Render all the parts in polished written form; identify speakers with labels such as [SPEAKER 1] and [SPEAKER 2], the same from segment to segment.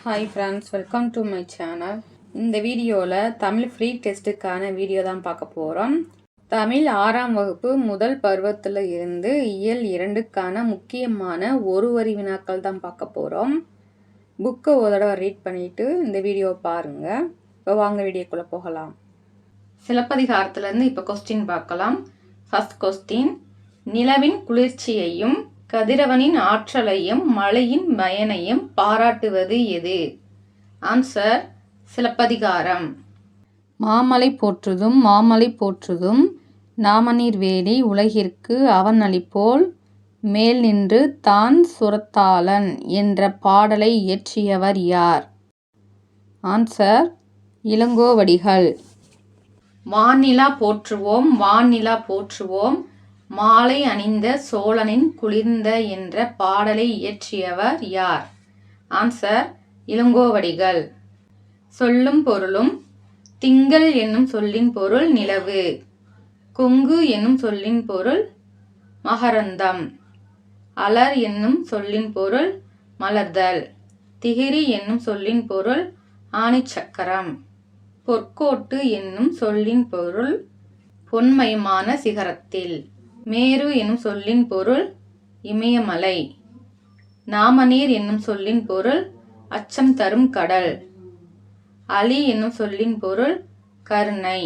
[SPEAKER 1] Hi friends, welcome to my channel. இந்த வீடியோவில் Tamil free டெஸ்ட்டுக்கான video தான் பார்க்க போகிறோம். தமிழ் 6ஆம் வகுப்பு முதல் பருவத்தில் இருந்து இயல் 2க்கான முக்கியமான ஒரு வரி வினாக்கள் தான் பார்க்க போகிறோம். புக்கை ஒரு தடவை ரீட் பண்ணிவிட்டு இந்த வீடியோவை பாருங்கள். இப்போ வாங்க வீடியோக்குள்ளே போகலாம். சிலப்பதிகாரத்துலேருந்து இப்போ கொஸ்டின் பார்க்கலாம். ஃபர்ஸ்ட் கொஸ்டின், நிலவின் குளிர்ச்சியையும் கதிரவனின் ஆற்றலையும் மழையின் பயனையும் பாராட்டுவது எது? ஆன்சர், சிலப்பதிகாரம். மாமலை போற்றுதும் மாமலை போற்றுதும் நாமநீர் வேலி உலகிற்கு அவனளிப்போல் மேல் நின்று தான் சுரத்தாளன் என்ற பாடலை இயற்றியவர் யார்? ஆன்சர், இளங்கோவடிகள். வானிலா போற்றுவோம் வானிலா போற்றுவோம் மாலை அணிந்த சோழனின் குளிர்ந்த என்ற பாடலை இயற்றியவர் யார்? ஆன்சர், இளங்கோவடிகள். சொல்லும் பொருளும். திங்கள் என்னும் சொல்லின் பொருள் நிலவு. கொங்கு என்னும் சொல்லின் பொருள் மகரந்தம். அலர் என்னும் சொல்லின் பொருள் மலர்தல். திகிரி என்னும் சொல்லின் பொருள் ஆணிச்சக்கரம். பொற்கோட்டு என்னும் சொல்லின் பொருள் பொன்மயமான சிகரத்தில். மேரு என்னும் சொல்லின் பொருள் இமயமலை. நாமநீர் என்னும் சொல்லின் பொருள் அச்சம் தரும் கடல். அலி என்னும் சொல்லின் பொருள் கருணை.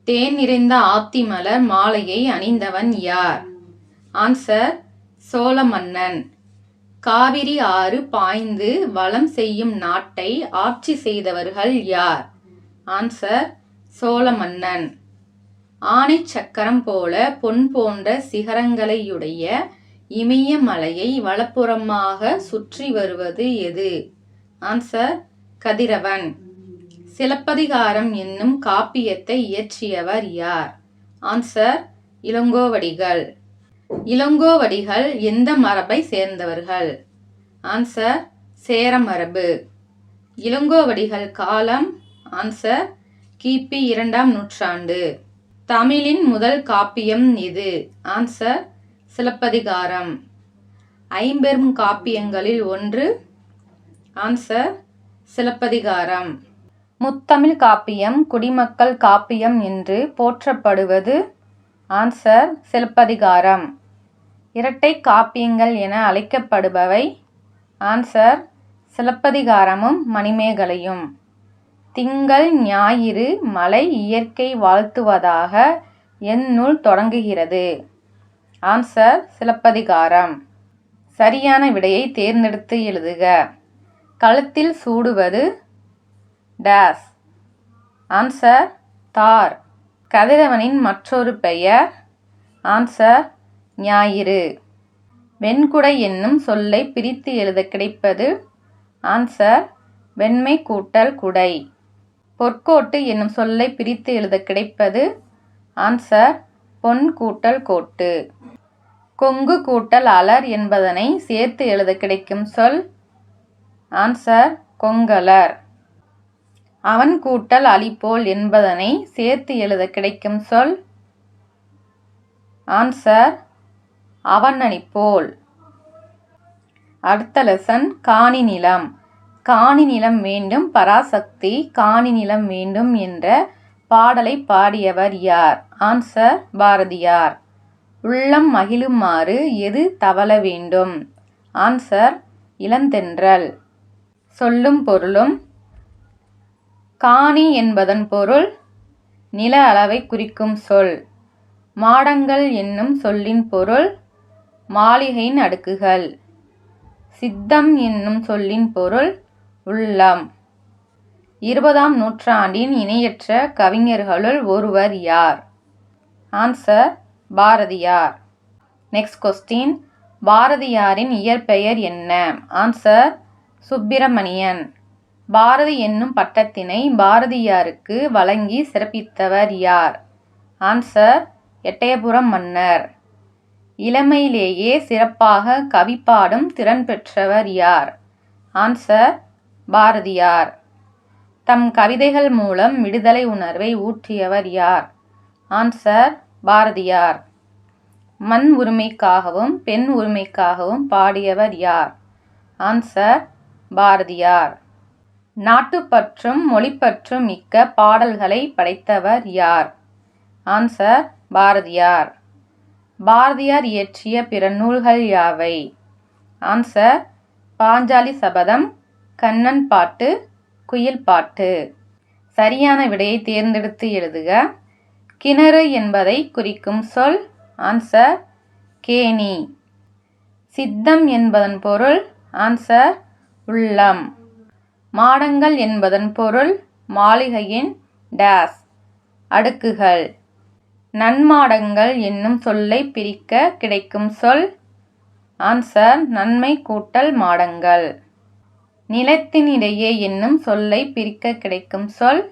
[SPEAKER 1] தேன் நிறைந்த ஆத்தி மலர் மாலையை அணிந்தவன் யார்? ஆன்சர், சோழ மன்னன். காவிரி ஆறு பாய்ந்து வளம் செய்யும் நாட்டை ஆட்சி செய்தவர்கள் யார்? ஆன்சர், சோழ மன்னன். ஆணை சக்கரம் போல பொன் போன்ற சிகரங்களையுடைய இமயமலையை வலப்புறமாக சுற்றி வருவது எது? ஆன்சர், கதிரவன். சிலப்பதிகாரம் என்னும் காப்பியத்தை இயற்றியவர் யார்? ஆன்சர், இளங்கோவடிகள். இளங்கோவடிகள் எந்த மரபை சேர்ந்தவர்கள்? ஆன்சர், சேர மரபு. இளங்கோவடிகள் காலம்? ஆன்சர், கிபி 2ஆம் நூற்றாண்டு. தமிழின் முதல் காப்பியம் எது? ஆன்சர், சிலப்பதிகாரம். ஐம்பெரும் காப்பியங்களில் ஒன்று? ஆன்சர், சிலப்பதிகாரம். முத்தமிழ் காப்பியம் குடிமக்கள் காப்பியம் என்று போற்றப்படுவது? ஆன்சர், சிலப்பதிகாரம். இரட்டை காப்பியங்கள் என அழைக்கப்படுபவை? ஆன்சர், சிலப்பதிகாரமும் மணிமேகலையும். திங்கள் ஞாயிறு மழை இயற்கை வாழ்த்துவதாக எந்நூல் தொடங்குகிறது? ஆன்சர், சிலப்பதிகாரம். சரியான விடையை தேர்ந்தெடுத்து எழுதுக. கழுத்தில் சூடுவது டேஸ். ஆன்சர், தார். கதிரவனின் மற்றொரு பெயர்? ஆன்சர், ஞாயிறு. வெண்குடை என்னும் சொல்லை பிரித்து எழுத கிடைப்பது? ஆன்சர், வெண்மை கூட்டல் குடை. பொற்கோட்டு என்னும் சொல்லை பிரித்து எழுத கிடைப்பது? ஆன்சர், பொன் கூட்டல் கோட்டு. கொங்கு கூட்டல் அலர் என்பதனை சேர்த்து எழுத கிடைக்கும் சொல்? ஆன்சர், கொங்கலர். அவன் கூட்டல் அலிபோல் என்பதனை சேர்த்து எழுத கிடைக்கும் சொல்? ஆன்சர், அவனளிபோல். அடுத்த லெசன், காணி நிலம். காணி நிலம் வேண்டும் பராசக்தி காணி நிலம் வேண்டும் என்ற பாடலை பாடியவர் யார்? ஆன்சர், பாரதியார். உள்ளம் மகிழுமாறு எது தவழ வேண்டும்? ஆன்சர், இளந்தென்றல். சொல்லும் பொருளும். காணி என்பதன் பொருள் நில அளவை குறிக்கும் சொல். மாடங்கள் என்னும் சொல்லின் பொருள் மாளிகையின் அடுக்குகள். சித்தம் என்னும் சொல்லின் பொருள் உள்ளம். 20ஆம் நூற்றாண்டின் இணையற்ற கவிஞர்களுள் ஒருவர் யார்? ஆன்சர், பாரதியார். நெக்ஸ்ட் கொஸ்டின், பாரதியாரின் இயற்பெயர் என்ன? ஆன்சர், சுப்பிரமணியன். பாரதி என்னும் பட்டத்தினை பாரதியாருக்கு வழங்கி சிறப்பித்தவர் யார்? ஆன்சர், எட்டயபுரம் மன்னர். இளமையிலேயே சிறப்பாக கவி பாடும் திறன் பெற்றவர் யார்? ஆன்சர், பாரதியார். தம் கவிதைகள் மூலம் விடுதலை உணர்வை ஊற்றியவர் யார்? ஆன்சர், பாரதியார். மண் உரிமைக்காகவும் பெண் உரிமைக்காகவும் பாடியவர் யார்? ஆன்சர், பாரதியார். நாட்டுப்பற்றும் மொழிப்பற்றும் மிக்க பாடல்களை படைத்தவர் யார்? ஆன்சர் பாரதியார். பாரதியார் இயற்றிய பிற நூல்கள் யாவை? ஆன்சர் பாஞ்சாலி சபதம், கண்ணன் பாட்டு, குயில் பாட்டு. சரியான விடையை தேர்ந்தெடுத்து எழுதுக. கிணறு என்பதை குறிக்கும் சொல்? ஆன்சர் கேணி. சித்தம் என்பதன் பொருள்? ஆன்சர் உள்ளம். மாடங்கள் என்பதன் பொருள்? மாளிகையின் டேஸ் அடுக்குகள். நன்மாடங்கள் என்னும் சொல்லை பிரிக்க கிடைக்கும் சொல்? ஆன்சர் நன்மை கூட்டல் மாடங்கள். நிலத்தினிடையே என்னும் சொல்லை பிரிக்க கிடைக்கும் சொல்?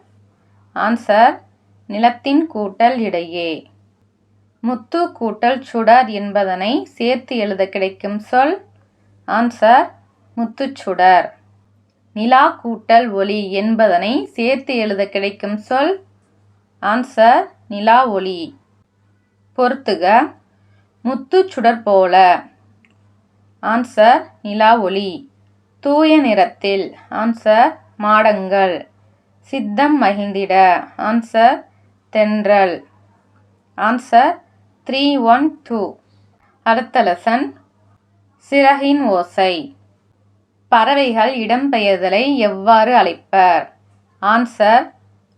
[SPEAKER 1] ஆன்சர் நிலத்தின் கூட்டல் இடையே. முத்து கூட்டல் சுடர் என்பதனை சேர்த்து எழுத கிடைக்கும் சொல்? ஆன்சர் முத்துச்சுடர். நிலா கூட்டல் ஒளி என்பதனை சேர்த்து எழுத கிடைக்கும் சொல்? ஆன்சர் நிலா ஒளி. பொறுத்துக. முத்துச்சுடர் போல. ஆன்சர் நிலா ஒளி. தூய நிறத்தில். ஆன்சர் மாடங்கள். சித்தம் மகிழ்ந்திட. ஆன்சர் தென்றல். ஆன்சர் 312. அடுத்த லெசன் சிறகின் ஓசை. பறவைகள் இடம்பெயர்தலை எவ்வாறு அழைப்பர்? ஆன்சர்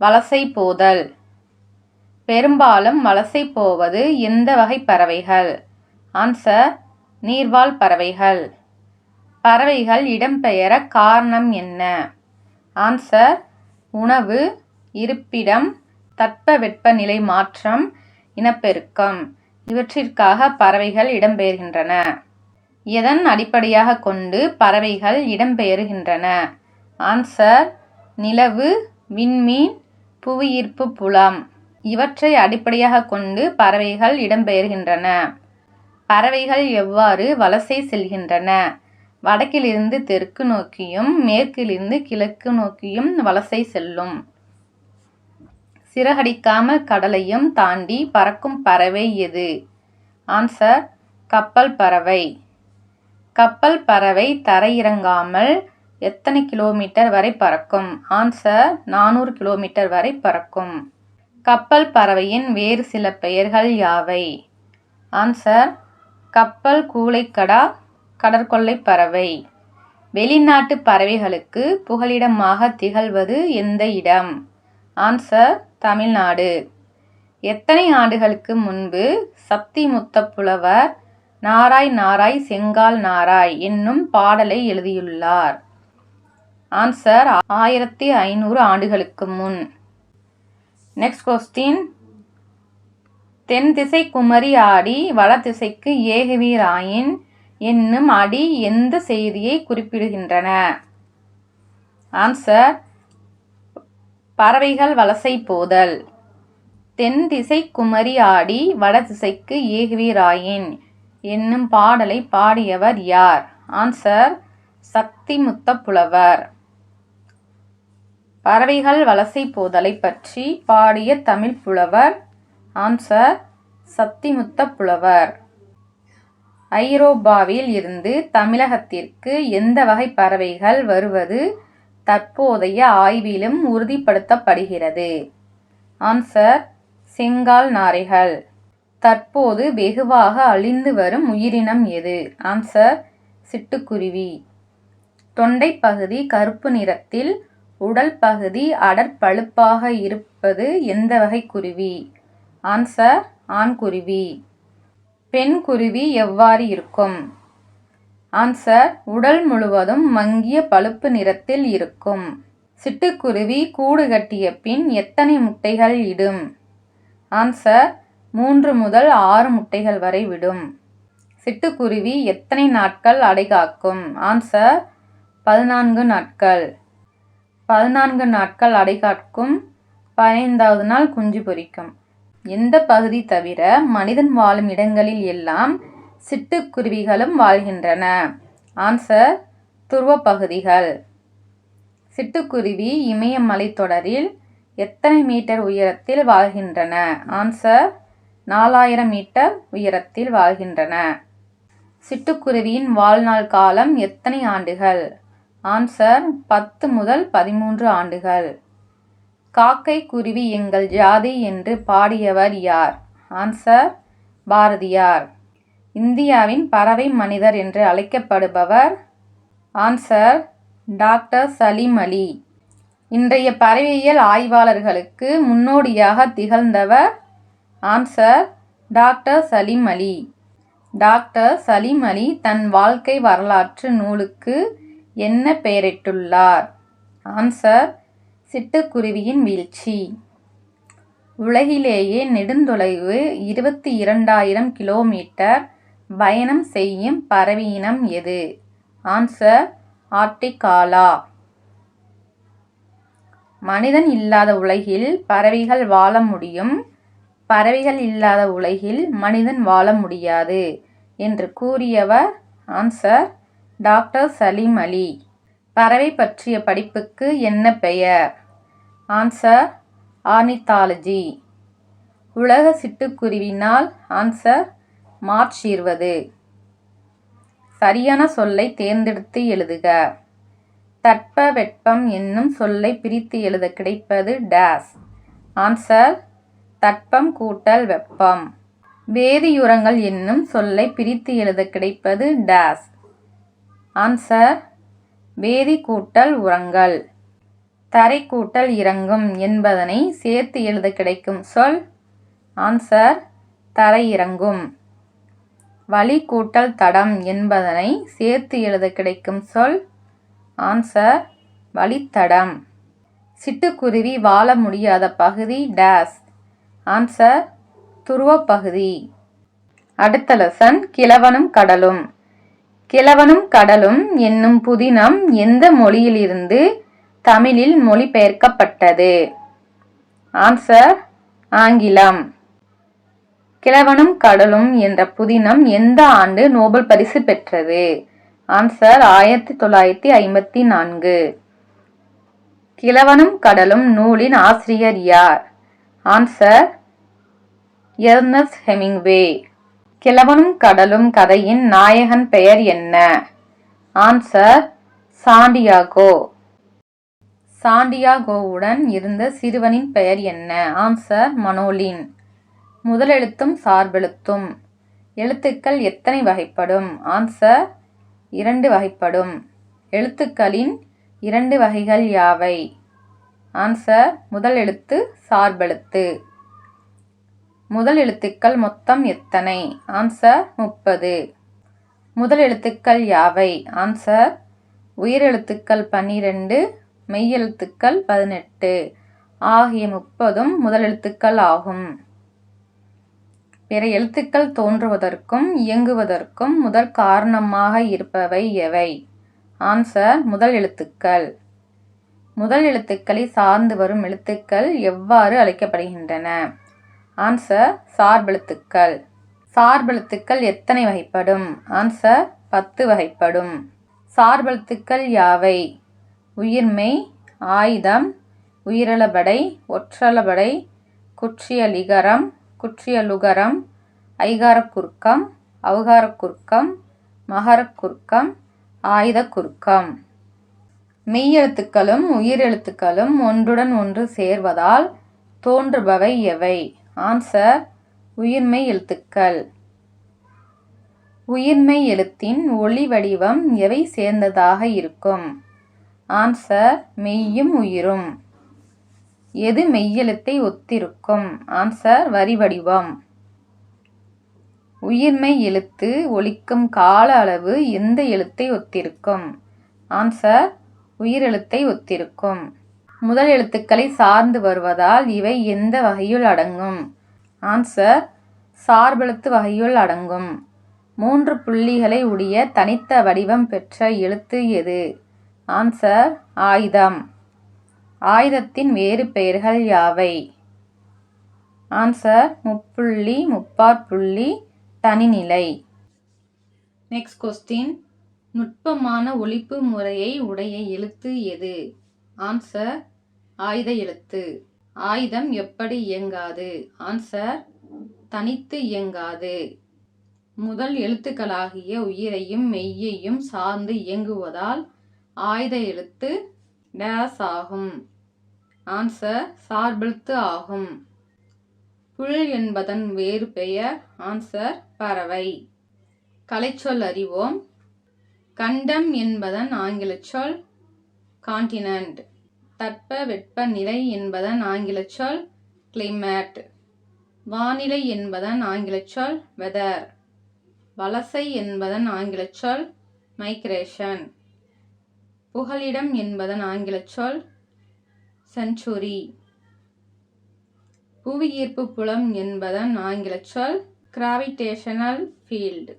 [SPEAKER 1] வலசை போதல். பெரும்பாலும் வலசை போவது எந்த வகை பறவைகள்? ஆன்சர் நீர்வாழ் பறவைகள். பறவைகள் இடம்பெயர காரணம் என்ன? ஆன்சர் உணவு, இருப்பிடம், தட்பவெப்பநிலை மாற்றம், இனப்பெருக்கம். இவற்றிற்காக பறவைகள் இடம்பெயர்கின்றன. எதன் அடிப்படையாக கொண்டு பறவைகள் இடம்பெயர்கின்றன? ஆன்சர் நிலவு, விண்மீன், புவியீர்ப்பு புலம். இவற்றை அடிப்படையாக கொண்டு பறவைகள் இடம்பெயர்கின்றன. பறவைகள் எவ்வாறு வலசை செல்கின்றன? வடக்கிலிருந்து தெற்கு நோக்கியும் மேற்கிலிருந்து கிழக்கு நோக்கியும் வலசை செல்லும். சிறகடிக்காமல் கடலையும் தாண்டி பறக்கும் பறவை எது? ஆன்சர் கப்பல் பறவை. கப்பல் பறவை தரையிறங்காமல் எத்தனை கிலோமீட்டர் வரை பறக்கும்? ஆன்சர் 400 கிலோமீட்டர் வரை பறக்கும். கப்பல் பறவையின் வேறு சில பெயர்கள் யாவை? ஆன்சர் கப்பல் கூளைக்கடா, கடற்கொள்ளை பறவை. வெளிநாட்டு பறவைகளுக்கு புகலிடமாக திகழ்வது எந்த இடம்? ஆன்சர் தமிழ்நாடு. எத்தனை ஆண்டுகளுக்கு முன்பு சத்திமுத்த புலவர் நாராய் நாராய் செங்கால் நாராய் என்னும் பாடலை எழுதியுள்ளார்? ஆன்சர் 1500 ஆண்டுகளுக்கு முன். Next question. தென் திசை குமரி ஆடி வட திசைக்கு ஏகுவீராயின் என்னும் அடி எந்த செய்தியை குறிப்பிடுகின்றன? ஆன்சர் பறவைகள் வலசை போதல். தென் திசை குமரி ஆடி வட திசைக்கு ஏகுவீராயின் என்னும் பாடலை பாடியவர் யார்? ஆன்சர் சத்திமுத்த புலவர். பறவைகள் வலசை போதலை பற்றி பாடிய தமிழ் புலவர்? ஆன்சர் சத்திமுத்த புலவர். ஐரோப்பாவில் இருந்து தமிழகத்திற்கு எந்த வகை பறவைகள் வருவது தற்போதைய ஆய்விலும் உறுதிப்படுத்தப்படுகிறது? ஆன்சர் செங்கால் நாரைகள். தற்போது வெகுவாக அழிந்து வரும் உயிரினம் எது? ஆன்சர் சிட்டுக்குருவி. தொண்டை பகுதி கருப்பு நிறத்தில் உடல் பகுதி அடற்பழுப்பாக இருப்பது எந்த வகை குருவி? ஆன்சர் ஆண்குருவி. பெண் குருவி எவ்வாறு இருக்கும்? ஆன்சர் உடல் முழுவதும் மங்கிய பழுப்பு நிறத்தில் இருக்கும். சிட்டுக்குருவி கூடு கட்டிய பின் எத்தனை முட்டைகள் இடும்? ஆன்சர் 3 முதல் 6 முட்டைகள் வரை விடும். சிட்டுக்குருவி எத்தனை நாட்கள் அடைகாக்கும்? ஆன்சர் 14 நாட்கள். 14 நாட்கள் அடைகாக்கும். 15வது நாள் குஞ்சு பொரிக்கும். எந்த பகுதி தவிர மனிதன் வாழும் இடங்களில் எல்லாம் சிட்டுக்குருவிகளும் வாழ்கின்றன? ஆன்சர் துருவ பகுதிகள். சிட்டுக்குருவி இமயமலை தொடரில் எத்தனை மீட்டர் உயரத்தில் வாழ்கின்றன? ஆன்சர் 4000 மீட்டர் உயரத்தில் வாழ்கின்றன. சிட்டுக்குருவியின் வாழ்நாள் காலம் எத்தனை ஆண்டுகள்? ஆன்சர் 10 முதல் 13 ஆண்டுகள். காக்கை குருவி எங்கள் ஜாதி என்று பாடியவர் யார்? ஆன்சர் பாரதியார். இந்தியாவின் பறவை மனிதர் என்று அழைக்கப்படுபவர்? ஆன்சர் டாக்டர் சலீம் அலி. இன்றைய பறவையியல் ஆய்வாளர்களுக்கு முன்னோடியாக திகழ்ந்தவர்? ஆன்சர் டாக்டர் சலீம் அலி. டாக்டர் சலீம் அலி தன் வாழ்க்கை வரலாற்று நூலுக்கு என்ன பெயரிட்டுள்ளார்? ஆன்சர் சிட்டுக்குருவியின் வீழ்ச்சி. உலகிலேயே நெடுந்தொலைவு 22,000 கிலோமீட்டர் பயணம் செய்யும் பறவையினம் எது? ஆன்சர் ஆர்டிகாலா. மனிதன் இல்லாத உலகில் பறவைகள் வாழ முடியும், பறவைகள் இல்லாத உலகில் மனிதன் வாழ முடியாது என்று கூறியவர்? ஆன்சர் டாக்டர் சலீம் அலி. பறவை பற்றிய படிப்புக்கு என்ன பெயர்? Answer ornithology. உலக சிட்டுக்குருவி நாள்? Answer March 20. சரியான சொல்லை தேர்ந்தெடுத்து எழுதுக. தட்பவெப்பம் என்னும் சொல்லை பிரித்து எழுத கிடைப்பது டேஸ். ஆன்சர் தட்பம் கூட்டல் வெப்பம். வேதியுரங்கள் என்னும் சொல்லை பிரித்து எழுத கிடைப்பது டேஸ். ஆன்சர் வேதி கூட்டல் உரங்கள். தரை கூட்டல் இறங்கும் என்பதனை சேர்த்து எழுத கிடைக்கும் சொல்? ஆன்சர் தரை இறங்கும். வழி கூட்டல் தடம் என்பதனை சேர்த்து எழுத கிடைக்கும் சொல்? ஆன்சர் வழித்தடம். சிட்டுக்குருவி வாழ முடியாத பகுதி டேஸ். ஆன்சர் துருவப்பகுதி. அடுத்த லெசன் கிழவனும் கடலும். கிழவனும் கடலும் என்னும் புதினம் எந்த மொழியிலிருந்து தமிழில் மொழிபெயர்க்கப்பட்டது? ஆன்சர் ஆங்கிலம். கிழவனும் கடலும் என்ற புதினம் எந்த ஆண்டு நோபல் பரிசு பெற்றது? ஆன்சர் 1954. கிழவனும் கடலும் நூலின் ஆசிரியர் யார்? Answer Ernst Hemingway. கிழவனும் கடலும் கதையின் நாயகன் பெயர் என்ன? Answer Santiago. சாண்டியாகோவுடன் இருந்த சிறுவனின் பெயர் என்ன? Answer Manolin. முதலெழுத்தும் சார்பெழுத்தும் எழுத்துக்கள் எத்தனை வகைப்படும்? ஆன்சர் 2 வகைப்படும். எழுத்துக்களின் 2 வகைகள் யாவை? ஆன்சர் முதல் எழுத்து, சார்பெழுத்து. முதல் எழுத்துக்கள் மொத்தம் எத்தனை? ஆன்சர் 30. முதல் எழுத்துக்கள் யாவை? ஆன்சர் உயிரெழுத்துக்கள் 12, மெய்யெழுத்துக்கள் 18 ஆகிய 30ம் முதல் எழுத்துக்கள் ஆகும். பிற எழுத்துக்கள் தோன்றுவதற்கும் இயங்குவதற்கும் முதற் காரணமாக இருப்பவை எவை? ஆன்சர் முதல் எழுத்துக்கள். முதல் எழுத்துக்களை சார்ந்து வரும் எழுத்துக்கள் எவ்வாறு அழைக்கப்படுகின்றன? ஆன்சர் சார்பெழுத்துக்கள். சார்பெழுத்துக்கள் எத்தனை வகைப்படும்? ஆன்சர் 10 வகைப்படும். சார்பெழுத்துக்கள் யாவை? உயிர்மெய், ஆயுதம், உயிரெழுபடை, ஒற்றெழுபடை, குற்றியலிகரம், குற்றியலுகரம், ஐகாரக் குறுக்கம், ஔகாரக் குறுக்கம், மகரக் குறுக்கம், ஆயுதக் குறுக்கம். மெய்யெழுத்துக்களும் உயிரெழுத்துக்களும் ஒன்றுடன் ஒன்று சேர்வதால் தோன்றுபவை எவை? ஆன்சர் உயிர்மெய் எழுத்துக்கள். உயிர்மெய் எழுத்தின் ஒளி வடிவம் எவை சேர்ந்ததாக இருக்கும்? ஆன்சர் மெய்யும் உயிரும். எது மெய்யெழுத்தை ஒத்திருக்கும்? ஆன்சர் வரி வடிவம். உயிர்மெய் எழுத்து ஒலிக்கும் கால அளவு எந்த எழுத்தை ஒத்திருக்கும்? ஆன்சர் உயிரெழுத்தை ஒத்திருக்கும். முதல் எழுத்துக்களை சார்ந்து வருவதால் இவை எந்த வகையுள் அடங்கும்? ஆன்சர் சார்பெழுத்து வகையுள் அடங்கும். 3 புள்ளிகளை உடைய தனித்த வடிவம் பெற்ற எழுத்து எது? ஆன்சர் ஆயுதம். ஆயுதத்தின் வேறு பெயர்கள் யாவை? ஆன்சர் முப்புள்ளி, முப்பாற்புள்ளி, தனிநிலை. Next question. நுட்பமான ஒலிப்பு முறையை உடைய எழுத்து எது? ஆன்சர் ஆயுத எழுத்து. ஆயுதம் எப்படி இயங்காது? ஆன்சர் தனித்து இயங்காது. முதல் எழுத்துக்களாகிய உயிரையும் மெய்யையும் சார்ந்து இயங்குவதால் ஆயுத எழுத்து டேஸ் ஆகும். ஆன்சர் சார்பெழுத்து ஆகும். புல் என்பதன் வேறு பெயர். ஆன்சர் பறவை. கலைச்சொல் அறிவோம். கண்டம் என்பதன் ஆங்கில சொல் கான்டினென்ட். தட்ப வெட்ப நிலை என்பதன் ஆங்கில சொல் கிளைமேட். வானிலை என்பதன் ஆங்கில சொல் வெதர். வலசை என்பதன் ஆங்கில சொல் மைக்ரேஷன். புகலிடம் என்பதன் ஆங்கில சொல் செஞ்சுரி. புவியீர்ப்பு புலம் என்பதன் ஆங்கில சொல் கிராவிடேஷனல் ஃபீல்டு.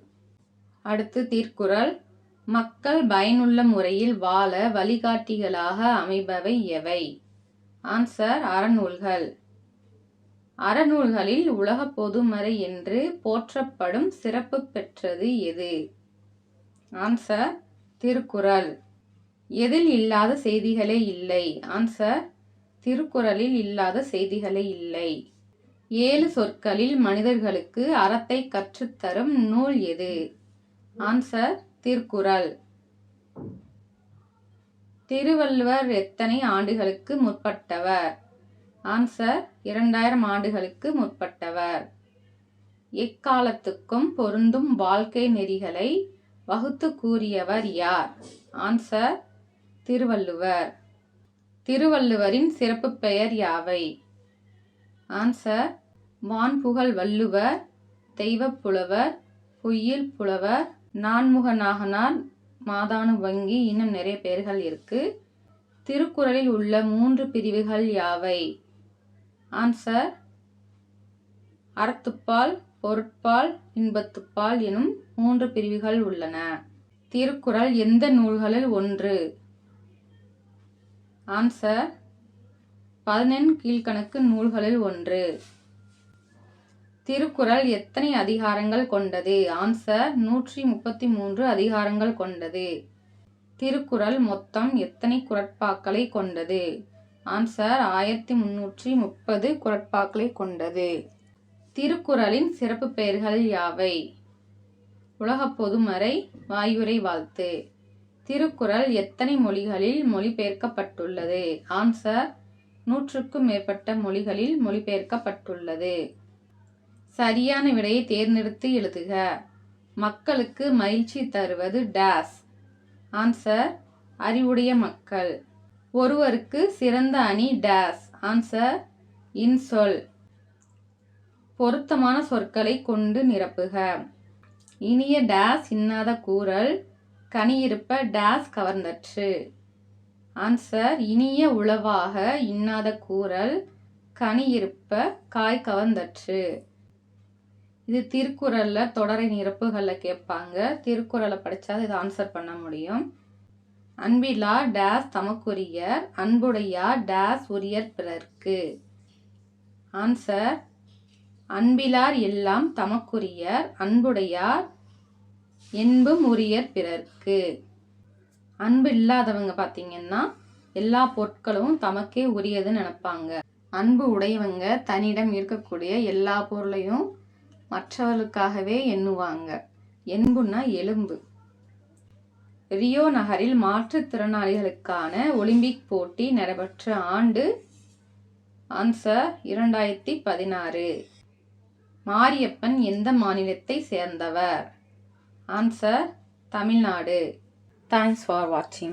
[SPEAKER 1] அடுத்து தீர்க்குறள். மக்கள் பயனுள்ள முறையில் வாழ வழிகாட்டிகளாக அமைபவை எவை? ஆன்சர் அறநூல்கள். அறநூல்களில் உலக பொதுமறை என்று போற்றப்படும் சிறப்பு பெற்றது எது? ஆன்சர் திருக்குறள். எதில் இல்லாத செய்திகளே இல்லை? ஆன்சர் திருக்குறளில் இல்லாத செய்திகளே இல்லை. 7 சொற்களில் மனிதர்களுக்கு அறத்தை கற்றுத்தரும் நூல் எது? ஆன்சர் திருக்குறள். திருவள்ளுவர் எத்தனை ஆண்டுகளுக்கு முற்பட்டவர்? ஆன்சர் 2000 ஆண்டுகளுக்கு முற்பட்டவர். எக்காலத்துக்கும் பொருந்தும் வாழ்க்கை நெறிகளை வகுத்து கூறியவர் யார்? ஆன்சர் திருவள்ளுவர். திருவள்ளுவரின் சிறப்பு பெயர் யாவை? ஆன்சர் வான்புகழ் வள்ளுவர், தெய்வப்புலவர், பொய்யில் புலவர், நான்முக நாகனார், மாதானு வங்கி, இன்னும் நிறைய பெயர்கள் இருக்கு. திருக்குறளில் உள்ள 3 பிரிவுகள் யாவை? ஆன்சர் அறத்துப்பால், பொருட்பால், இன்பத்துப்பால் எனும் 3 பிரிவுகள் உள்ளன. திருக்குறள் எந்த நூல்களில் ஒன்று? ஆன்சர் 14 கீழ்க்கணக்கு நூல்களில் ஒன்று. திருக்குறள் எத்தனை அதிகாரங்கள் கொண்டது? ஆன்சர் 133 அதிகாரங்கள் கொண்டது. திருக்குறள் மொத்தம் எத்தனை குறட்பாக்களை கொண்டது? ஆன்சர் 1330 குறட்பாக்களை கொண்டது. திருக்குறளின் சிறப்பு பெயர்கள் யாவை? உலக பொதுமறை, வாயுரை வாழ்த்து. திருக்குறள் எத்தனை மொழிகளில் மொழிபெயர்க்கப்பட்டுள்ளது? ஆன்சர் 100க்கும் மேற்பட்ட மொழிகளில் மொழிபெயர்க்கப்பட்டுள்ளது. சரியான விடையை தேர்ந்தெடுத்து எழுதுக. மக்களுக்கு மகிழ்ச்சி தருவது டேஸ். ஆன்சர் அறிவுடைய மக்கள். ஒருவருக்கு சிறந்த அணி டேஸ். ஆன்சர் இன்சொல். பொருத்தமான சொற்களை கொண்டு நிரப்புக. இனிய டேஸ் இன்னாத கூறல், கனியிருப்ப டேஸ் கவர்ந்தற்று. ஆன்சர் இனிய உளவாக இன்னாத கூறல், கனியிருப்ப காய் கவர்ந்தற்று. இது திருக்குறள்ல தொடரை நிரப்புகள்ல கேட்பாங்க. திருக்குறளை படிச்சா இது ஆன்சர் பண்ண முடியும். அன்பிலார் டேஸ் தமக்குரியர், அன்புடையார் டேஸ் உரியர் பிறர்க்கு. ஆன்சர் அன்பிலார் எல்லாம் தமக்குரியர், அன்புடையார் என்பும் உரியர் பிறர்க்கு. அன்பு இல்லாதவங்க பார்த்தீங்கன்னா எல்லா பொருட்களும் தமக்கே உரியதுன்னு நினைப்பாங்க. அன்பு உடையவங்க தன்னிடம் இருக்கக்கூடிய எல்லா பொருளையும் மற்றவர்களுக்காகவே எண்ணுவாங்க. என்புன்னா எலும்பு. ரியோ நகரில் மாற்றுத்திறனாளிகளுக்கான ஒலிம்பிக் போட்டி நடைபெற்ற ஆண்டு? ஆன்சர் 2016. மாரியப்பன் எந்த மாநிலத்தை சேர்ந்தவர்? ஆன்சர் தமிழ்நாடு. தேங்க்ஸ் ஃபார் வாட்சிங்.